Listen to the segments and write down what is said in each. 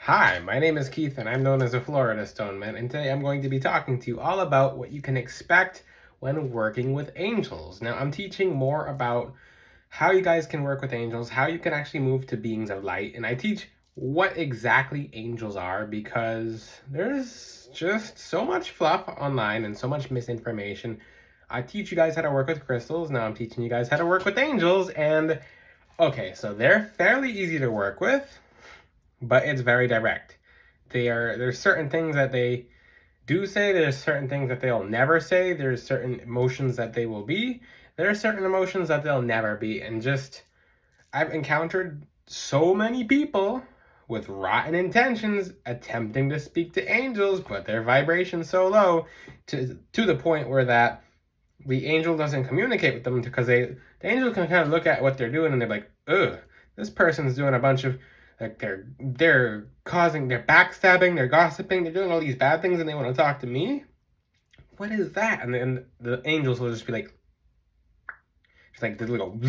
Hi, my name is Keith and I'm known as a Florida Stoneman, and today I'm going to be talking to you all about what you can expect when working with angels. Now, I'm teaching more about how you guys can work with angels, how you can actually move to beings of light, and I teach what exactly angels are because there's just so much fluff online and so much misinformation. I teach you guys how to work with crystals, now I'm teaching you guys how to work with angels, and okay, so they're fairly easy to work with, but it's very direct. There's certain things that they do say, there's certain things that they'll never say, there's certain emotions that they will be, there are certain emotions that they'll never be, and just I've encountered so many people with rotten intentions attempting to speak to angels, but their vibration's so low to the point where that the angel doesn't communicate with them because the angel can kind of look at what they're doing and they're like, ugh, this person's doing a bunch of like they're backstabbing, they're gossiping, they're doing all these bad things and they want to talk to me. What is that? And then the angels will just be like, just like they'll go,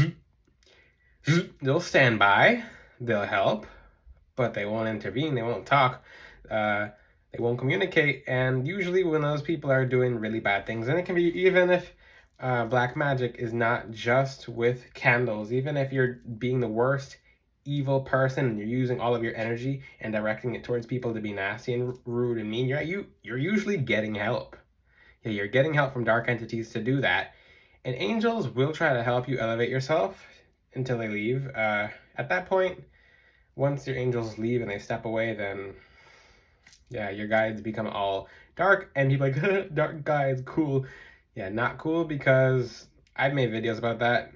they'll stand by, they'll help, but they won't intervene, they won't talk, they won't communicate. And usually when those people are doing really bad things, and it can be even if black magic is not just with candles, even if you're being the worst evil person and you're using all of your energy and directing it towards people to be nasty and rude and mean, you're usually getting help. Yeah, you're getting help from dark entities to do that. And angels will try to help you elevate yourself until they leave. At that point, once your angels leave and they step away, then yeah, your guides become all dark and you're like, dark guides, cool. Yeah, not cool because I've made videos about that.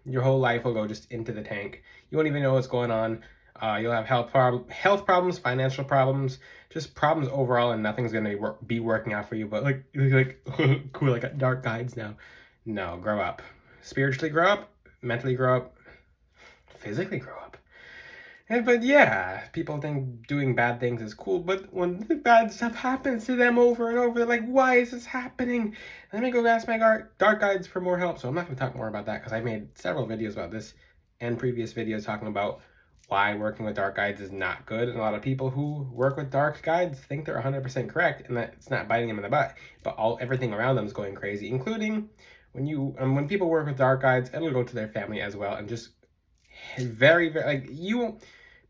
Your whole life will go just into the tank. You won't even know what's going on. You'll have health problems, financial problems, just problems overall, and nothing's gonna be working out for you. But like cool, I got dark guides now. No, grow up. Spiritually grow up, mentally grow up, physically grow up. But yeah, people think doing bad things is cool, but when the bad stuff happens to them over and over, they're like, why is this happening? Let me go ask my dark guides for more help. So I'm not going to talk more about that because I made several videos about this and previous videos talking about why working with dark guides is not good. And a lot of people who work with dark guides think they're 100% correct and that it's not biting them in the butt, but everything around them is going crazy, including when people work with dark guides, it'll go to their family as well, and just very like you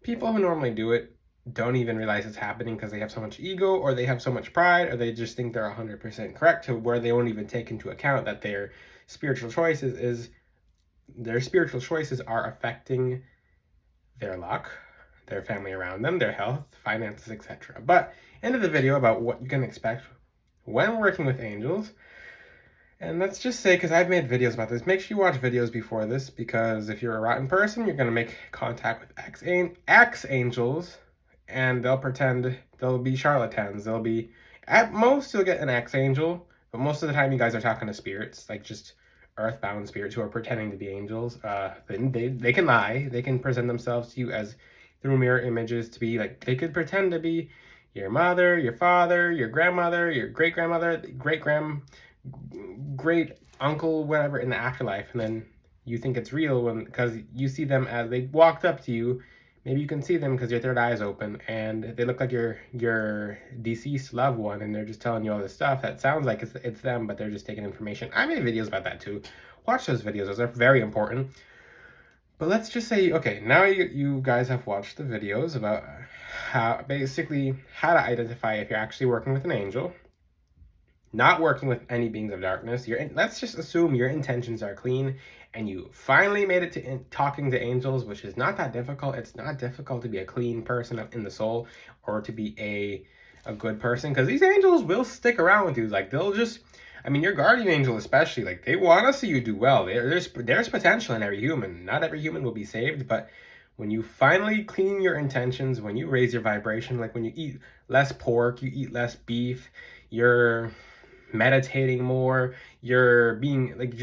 people who normally do it don't even realize it's happening because they have so much ego or they have so much pride or they just think they're 100% correct, to where they won't even take into account that spiritual choices is their spiritual choices are affecting their luck, their family around them, their health, finances, etc. But end of the video about what you can expect when working with angels. And let's just say, because I've made videos about this, make sure you watch videos before this, because if you're a rotten person, you're going to make contact with ex-angels, and they'll pretend they'll be charlatans. They'll be, at most, you'll get an ex-angel, but most of the time you guys are talking to spirits, like just earthbound spirits who are pretending to be angels. They can lie. They can present themselves to you as through mirror images to be like, they could pretend to be your mother, your father, your grandmother, your great-grandmother, great uncle, whatever, in the afterlife, and then you think it's real because you see them as they walked up to you. Maybe you can see them because your third eye is open, and they look like your deceased loved one, and they're just telling you all this stuff that sounds like it's them, but they're just taking information. I made videos about that too. Watch those videos; those are very important. But let's just say, okay, now you guys have watched the videos about how to identify if you're actually working with an angel, not working with any beings of darkness. Let's just assume your intentions are clean and you finally made it to talking to angels, which is not that difficult. It's not difficult to be a clean person in the soul or to be a good person, because these angels will stick around with you. Like they'll just, I mean, your guardian angel especially, like they want to see you do well. There's potential in every human. Not every human will be saved, but when you finally clean your intentions, when you raise your vibration, like when you eat less pork, you eat less beef, you're meditating more, you're being like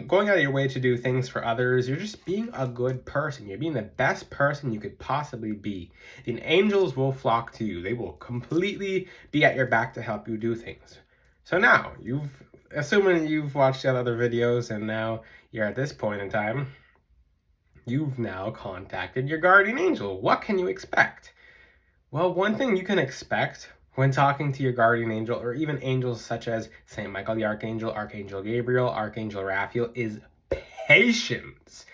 going out of your way to do things for others, you're just being a good person, you're being the best person you could possibly be, the angels will flock to you. They will completely be at your back to help you do things. So now assuming you've watched the other videos and now you're at this point in time, you've now contacted your guardian angel. What can you expect? Well, one thing you can expect when talking to your guardian angel, or even angels such as Saint Michael the Archangel, Archangel Gabriel, Archangel Raphael, is patience.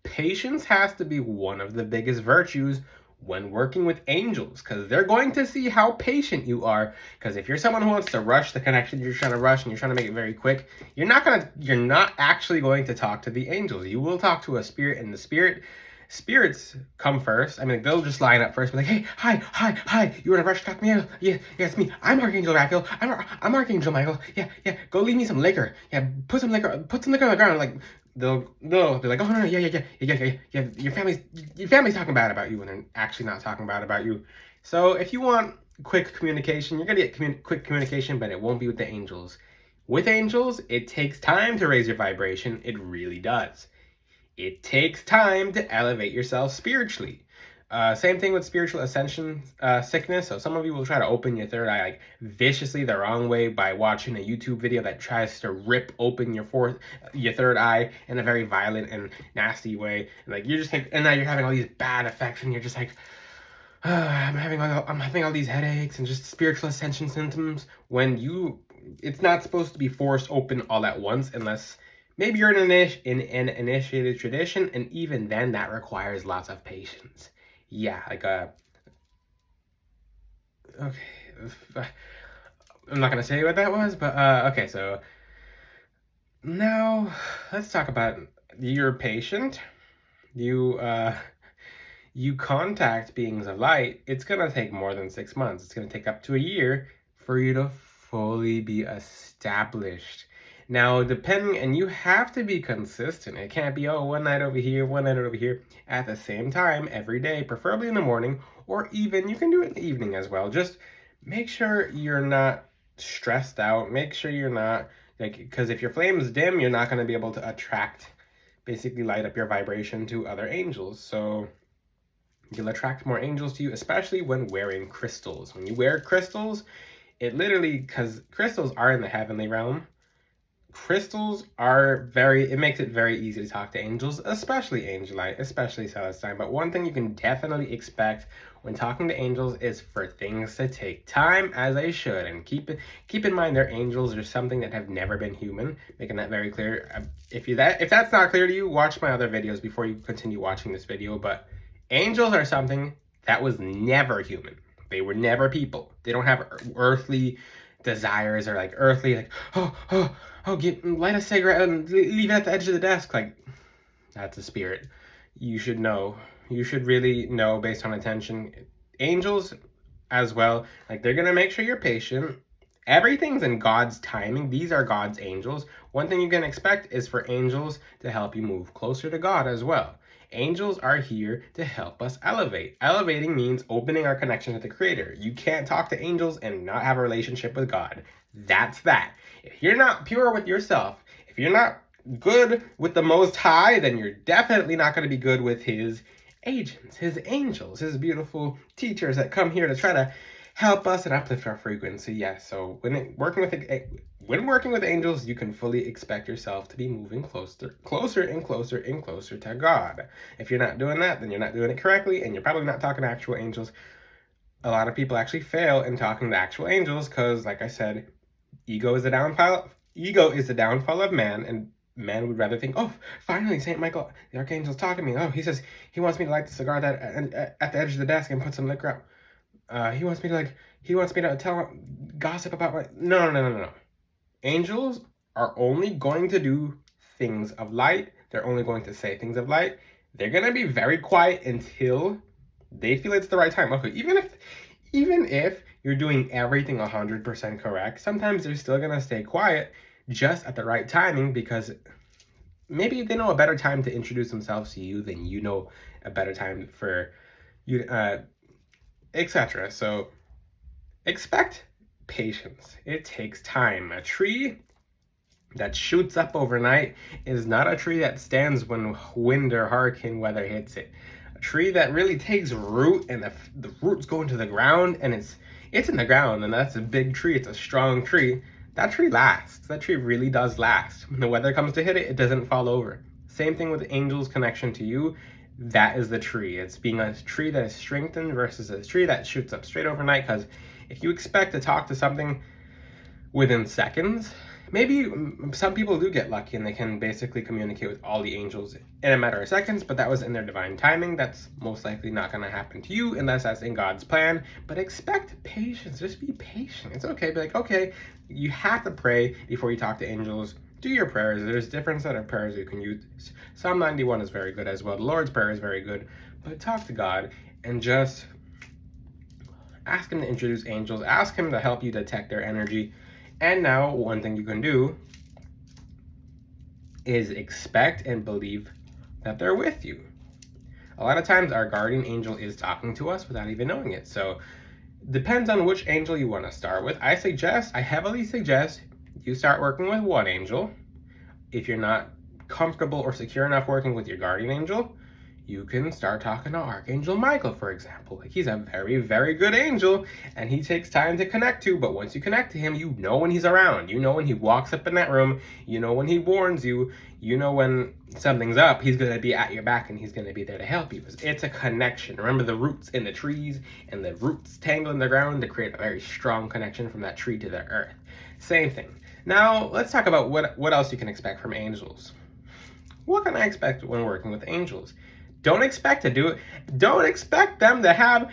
Patience has to be one of the biggest virtues when working with angels, because they're going to see how patient you are. Because if you're someone who wants to rush the connection, you're trying to rush and you're trying to make it very quick, you're not actually going to talk to the angels. You will talk to a spirit, and the spirits come first. I mean, they'll just line up first, be like, "Hey, hi, you in a rush? Talk to me? Yeah, it's me. I'm Archangel Raphael. I'm Archangel Michael. Yeah, go leave me some liquor. Yeah, put some liquor on the ground." Like, they'll be like, "Oh no, yeah. Your family's talking bad about you," when they're actually not talking bad about you. So if you want quick communication, you're gonna get quick communication, but it won't be with the angels. With angels, it takes time to raise your vibration. It really does. It takes time to elevate yourself spiritually. Same thing with spiritual ascension sickness. So some of you will try to open your third eye like viciously the wrong way by watching a YouTube video that tries to rip open your third eye in a very violent and nasty way. And like you're just like, and now you're having all these bad effects, and you're just like, I'm having all these headaches and just spiritual ascension symptoms. It's not supposed to be forced open all at once unless maybe you're in an initiated tradition, and even then that requires lots of patience. Yeah, like okay, I'm not gonna say what that was, but okay, so now let's talk about your patient. You you contact beings of light. It's gonna take more than 6 months. It's gonna take up to a year for you to fully be established. Now, and you have to be consistent. It can't be, oh, one night over here, one night over here, at the same time every day, preferably in the morning, or even you can do it in the evening as well. Just make sure you're not stressed out. Make sure you're not, like, because if your flame is dim, you're not going to be able to basically light up your vibration to other angels. So you'll attract more angels to you, especially when wearing crystals. When you wear crystals, because crystals are in the heavenly realm, it makes it very easy to talk to angels, especially Angelite, especially Celestine. But one thing you can definitely expect when talking to angels is for things to take time, as they should. And keep in mind, they're angels are something that have never been human, making that very clear. If that's not clear to you, watch my other videos before you continue watching this video. But angels are something that was never human. They were never people. They don't have earthly desires, or like earthly, like, light a cigarette and leave it at the edge of the desk. Like, that's a spirit. You should know. You should really know based on attention. Angels as well, like, they're gonna make sure you're patient. Everything's in God's timing. These are God's angels. One thing you can expect is for angels to help you move closer to God as well. Angels are here to help us elevate. Elevating means opening our connection with the Creator. You can't talk to angels and not have a relationship with God. That's that. If you're not pure with yourself, if you're not good with the Most High, then you're definitely not going to be good with His agents, His angels, His beautiful teachers that come here to try to help us and uplift our frequency. Yes, so when working with angels, you can fully expect yourself to be moving closer and closer to God. If you're not doing that, then you're not doing it correctly, and you're probably not talking to actual angels. A lot of people actually fail in talking to actual angels because, like I said, ego is the downfall of man, and man would rather think, oh, finally, Saint Michael, the Archangel's talking to me. Oh, he says he wants me to light the cigar at the edge of the desk and put some liquor out. He wants me to gossip about my. No. Angels are only going to do things of light. They're only going to say things of light. They're gonna be very quiet until they feel it's the right time. Okay, even if you're doing everything 100% correct, sometimes they're still gonna stay quiet just at the right timing, because maybe they know a better time to introduce themselves to you than you know a better time for you, etc. So expect patience. It takes time. A tree that shoots up overnight is not a tree that stands when wind or hurricane weather hits it. A tree that really takes root, and the roots go into the ground, and it's in the ground, and that's a big tree. It's a strong tree. That tree lasts. That tree really does last. When the weather comes to hit it, it doesn't fall over. Same thing with the angel's connection to you. that is the tree. It's being a tree that is strengthened versus a tree that shoots up straight overnight. Because if you expect to talk to something within seconds, maybe some people do get lucky and they can basically communicate with all the angels in a matter of seconds, but that was in their divine timing. That's most likely not going to happen to you unless that's in God's plan. But expect patience. Just be patient. It's okay. Be like, okay, you have to pray before you talk to angels. Do your prayers. There's different set of prayers you can use. Psalm 91 is very good as well. The Lord's Prayer is very good. But talk to God and just ask him to introduce angels. Ask him to help you detect their energy. And now one thing you can do is expect and believe that they're with you. A lot of times our guardian angel is talking to us without even knowing it. So depends on which angel you want to start with. I heavily suggest you start working with one angel. If you're not comfortable or secure enough working with your guardian angel, you can start talking to Archangel Michael, for example. Like, he's a very, very good angel, and he takes time to connect to, but once you connect to him, you know when he's around. You know when he walks up in that room. You know when he warns you. You know when something's up, he's going to be at your back, and he's going to be there to help you. It's a connection. Remember the roots in the trees, and the roots tangle in the ground to create a very strong connection from that tree to the earth. Same thing. Now, let's talk about what else you can expect from angels. What can I expect when working with angels? Don't expect to do it. Don't expect them to have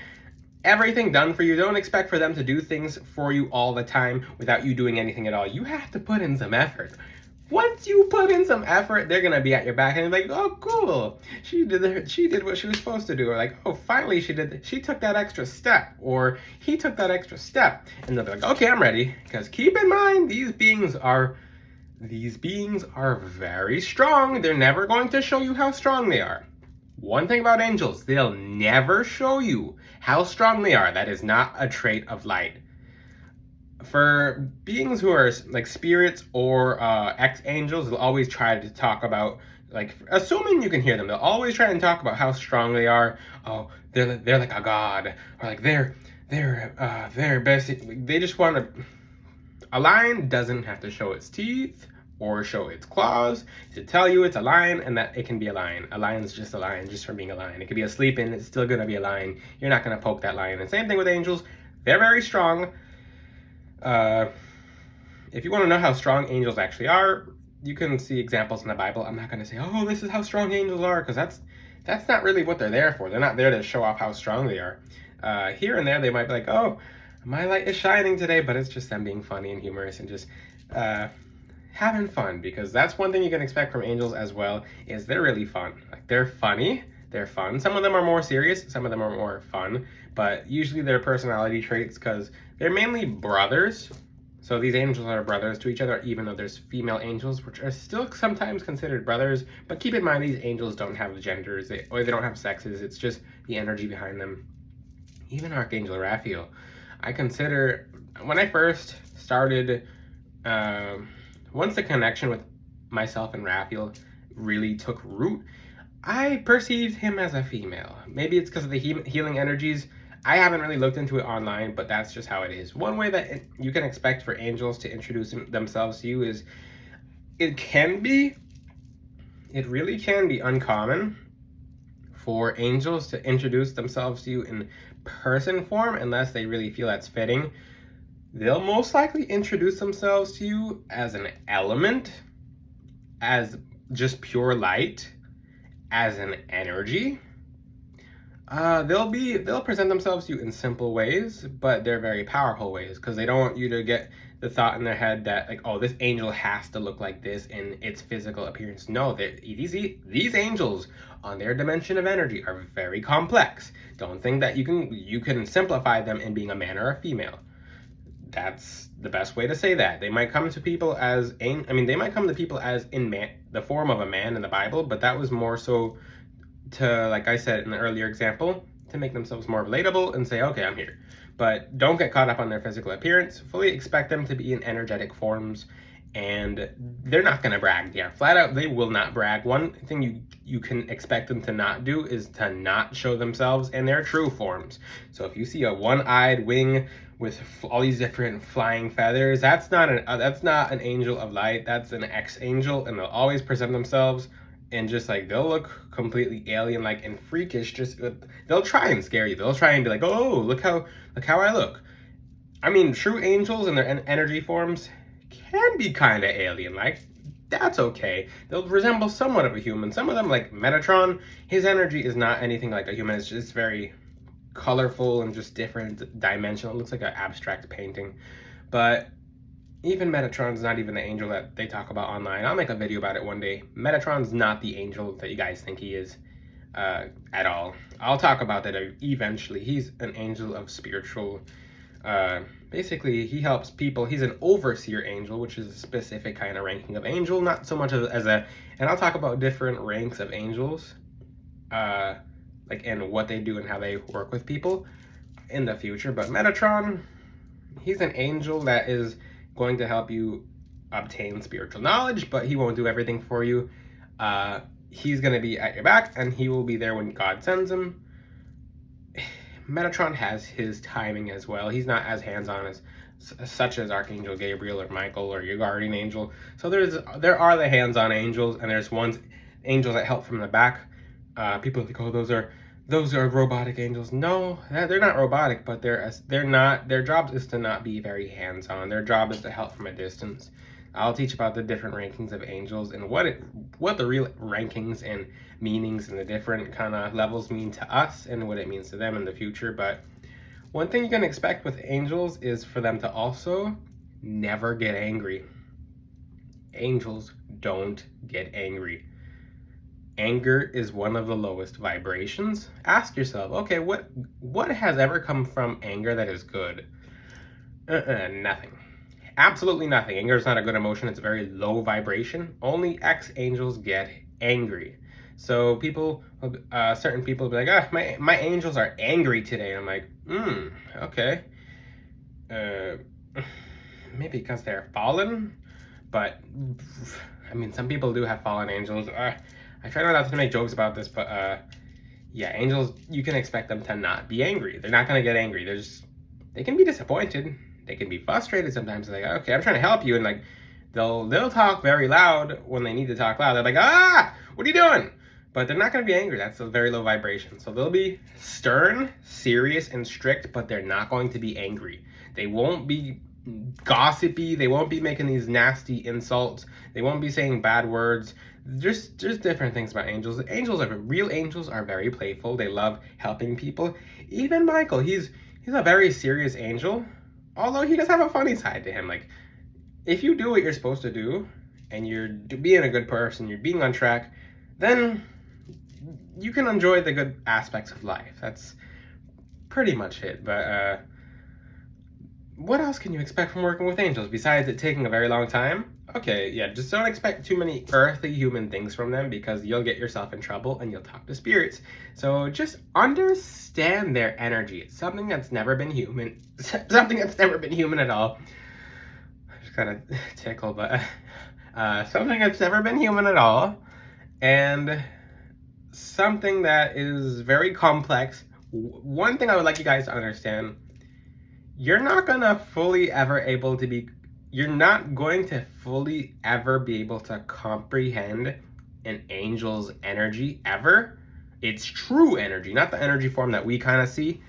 everything done for you. Don't expect for them to do things for you all the time without you doing anything at all. You have to put in some effort. Once you put in some effort, they're gonna be at your back and be like, "Oh, cool, she did what she was supposed to do," or like, "Oh, finally she took that extra step," or "He took that extra step," and they'll be like, "Okay, I'm ready." Because keep in mind, these beings are very strong. They're never going to show you how strong they are. One thing about angels, they'll never show you how strong they are. That is not a trait of light. For beings who are like spirits or ex-angels, they'll always try to talk about, like, assuming you can hear them, they'll always try and talk about how strong they are. Oh, they're like a god, or like they're basic. They just want to. A lion doesn't have to show its teeth or show its claws to tell you it's a lion and that it can be a lion. A lion's just a lion just for being a lion. It could be asleep and it's still gonna be a lion. You're not gonna poke that lion. And same thing with angels. They're very strong. If you want to know how strong angels actually are, you can see examples in the Bible. I'm not gonna say, oh, this is how strong angels are, because that's not really what they're there for. They're not there to show off how strong they are. Here and there, they might be like, oh, my light is shining today, but it's just them being funny and humorous and just having fun, because that's one thing you can expect from angels as well, is they're really fun. Like, they're funny, they're fun. Some of them are more serious, some of them are more fun, but usually they're personality traits because they're mainly brothers. So these angels are brothers to each other, even though there's female angels, which are still sometimes considered brothers. But keep in mind, these angels don't have genders, or they don't have sexes. It's just the energy behind them. Even Archangel Raphael, I consider, when I first started, once the connection with myself and Raphael really took root, I perceived him as a female. Maybe it's because of the healing energies. I haven't really looked into it online, but that's just how it is. One way that you can expect for angels to introduce themselves to you is, it really can be uncommon for angels to introduce themselves to you in person form unless they really feel that's fitting. They'll most likely introduce themselves to you as an element, as just pure light, as an energy. They'll present themselves to you in simple ways, but they're very powerful ways, because they don't want you to get the thought in their head that, like, oh, this angel has to look like this in its physical appearance. No, these angels on their dimension of energy are very complex. Don't think that you can simplify them in being a man or a female. That's the best way to say that. They might come to people as in the form of a man in the Bible, but that was more so to, like I said in the earlier example, to make themselves more relatable and say, okay, I'm here. But don't get caught up on their physical appearance. Fully expect them to be in energetic forms, and they're not going to brag. Yeah, flat out, they will not brag. One thing you can expect them to not do is to not show themselves in their true forms. So if you see a one-eyed wing with all these different flying feathers, that's not an angel of light. That's an ex-angel, and they'll always present themselves and just like they'll look completely alien like and freakish. Just they'll try and scare you. They'll try and be like, oh, look how I look. I mean, true angels in their energy forms can be kind of alien like. That's okay. They'll resemble somewhat of a human. Some of them, like Metatron, his energy is not anything like a human. It's just very colorful and just different dimensional. It looks like an abstract painting. But even Metatron's not even the angel that they talk about online. I'll make a video about it one day. Metatron's not the angel that you guys think he is at all. I'll talk about that eventually. He's an angel of spiritual. Basically, he helps people. He's an overseer angel, which is a specific kind of ranking of angel, not so much as a. And I'll talk about different ranks of angels, like and what they do and how they work with people in the future. But Metatron, he's an angel that is going to help you obtain spiritual knowledge, but he won't do everything for you. He's going to be at your back, and he will be there when God sends him. Metatron has his timing as well. He's not as hands-on as such as Archangel Gabriel or Michael or your guardian angel. So there are the hands-on angels, and there's angels that help from the back. People think, oh, those are robotic angels. No, they're not robotic, but they're not. Their job is to not be very hands-on. Their job is to help from a distance. I'll teach about the different rankings of angels and what the real rankings and meanings and the different kind of levels mean to us and what it means to them in the future. But one thing you can expect with angels is for them to also never get angry. Angels don't get angry. Anger is one of the lowest vibrations. Ask yourself, okay, what has ever come from anger that is good? Nothing. Absolutely nothing. Anger is not a good emotion. It's a very low vibration. Only ex-angels get angry. So certain people will be like, my angels are angry today. And I'm like, okay. Maybe because they're fallen. But, I mean, some people do have fallen angels. I try not to make jokes about this, but yeah, angels, you can expect them to not be angry. They're not going to get angry. They can be disappointed. They can be frustrated sometimes. They're like, okay, I'm trying to help you. And like, they'll talk very loud when they need to talk loud. They're like, what are you doing? But they're not going to be angry. That's a very low vibration. So they'll be stern, serious, and strict, but they're not going to be angry. They won't be gossipy. They won't be making these nasty insults. They won't be saying bad words. There's different things about angels. Real angels are very playful. They love helping people. Even Michael, he's a very serious angel. Although he does have a funny side to him. Like, if you do what you're supposed to do, and you're being a good person, you're being on track, then you can enjoy the good aspects of life. That's pretty much it. But what else can you expect from working with angels besides it taking a very long time? Okay, yeah, just don't expect too many earthly human things from them because you'll get yourself in trouble and you'll talk to spirits. So just understand their energy. It's something that's never been human. Something that's never been human at all. I just kind of tickle, but something that's never been human at all. And something that is very complex. One thing I would like you guys to understand, you're not going to fully ever be able to comprehend an angel's energy ever. It's true energy, not the energy form that we kind of see,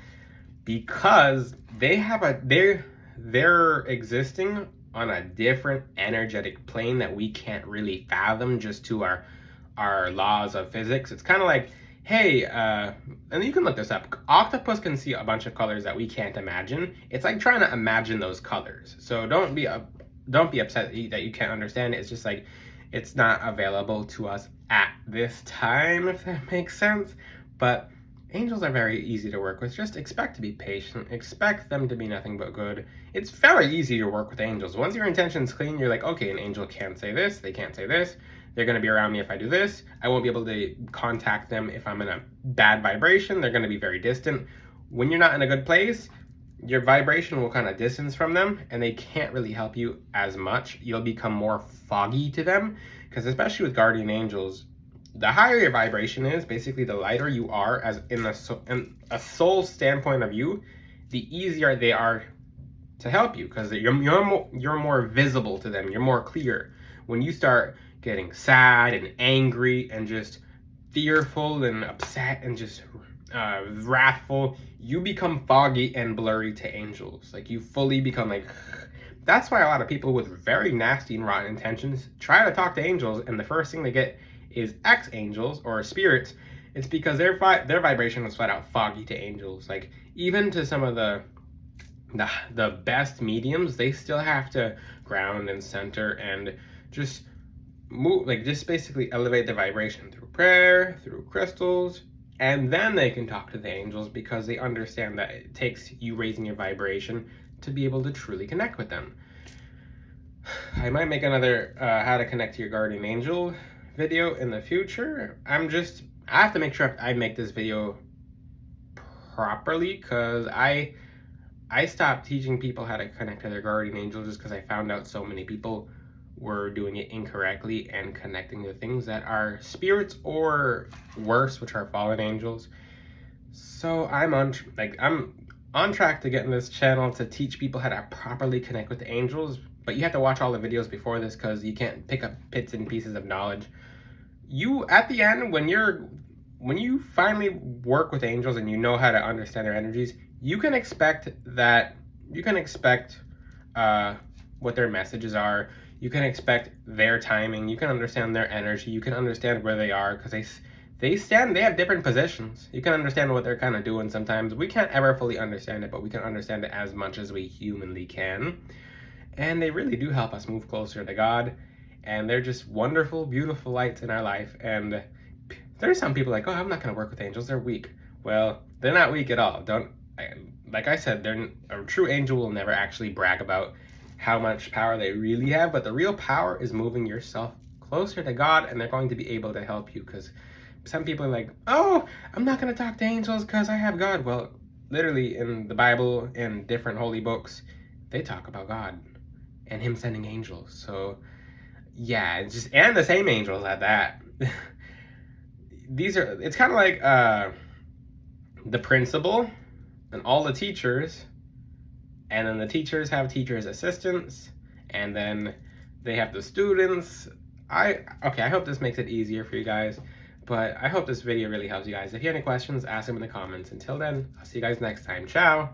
because they're existing on a different energetic plane that we can't really fathom just to our laws of physics. It's kind of like, hey, and you can look this up. Octopus can see a bunch of colors that we can't imagine. It's like trying to imagine those colors. So don't be upset that you can't understand it. It's just like, it's not available to us at this time, if that makes sense. But angels are very easy to work with. Just expect to be patient. Expect them to be nothing but good. It's very easy to work with angels. Once your intention's clean, you're like, okay, an angel can't say this. They can't say this. They're going to be around me if I do this. I won't be able to contact them if I'm in a bad vibration. They're going to be very distant. When you're not in a good place, your vibration will kind of distance from them and they can't really help you as much. You'll become more foggy to them because especially with guardian angels, the higher your vibration is, basically the lighter you are as in a soul standpoint of view, the easier they are to help you because you're more visible to them. You're more clear. When you start getting sad and angry and just fearful and upset and just wrathful, you become foggy and blurry to angels. Like, you fully become like. That's why a lot of people with very nasty and rotten intentions try to talk to angels, and the first thing they get is ex-angels or spirits. It's because their vibration is flat out foggy to angels. Like, even to some of the best mediums, they still have to ground and center and just move, like, just basically elevate the vibration through prayer, through crystals, and then they can talk to the angels because they understand that it takes you raising your vibration to be able to truly connect with them. I might make another how to connect to your guardian angel video in the future. I have to make sure I make this video properly, because I stopped teaching people how to connect to their guardian angel just because I found out so many people were doing it incorrectly and connecting to things that are spirits, or worse, which are fallen angels. So I'm on track to getting this channel to teach people how to properly connect with the angels, but you have to watch all the videos before this because you can't pick up bits and pieces of knowledge. You, at the end, when you finally work with angels and you know how to understand their energies, you can expect what their messages are. You can expect their timing. You can understand their energy. You can understand where they are, because they have different positions. You can understand what they're kind of doing sometimes. We can't ever fully understand it, but we can understand it as much as we humanly can. And they really do help us move closer to God. And they're just wonderful, beautiful lights in our life. And there's some people like, oh, I'm not going to work with angels. They're weak. Well, they're not weak at all. Like I said, a true angel will never actually brag about how much power they really have, but the real power is moving yourself closer to God, and they're going to be able to help you. Because some people are like, oh, I'm not going to talk to angels because I have God. Well, literally in the Bible and different holy books, they talk about God and him sending angels. So yeah, and the same angels at that. It's kind of like the principal and all the teachers, and then the teachers have teachers' assistants, and then they have the students. I hope this makes it easier for you guys, but I hope this video really helps you guys. If you have any questions, ask them in the comments. Until then, I'll see you guys next time. Ciao!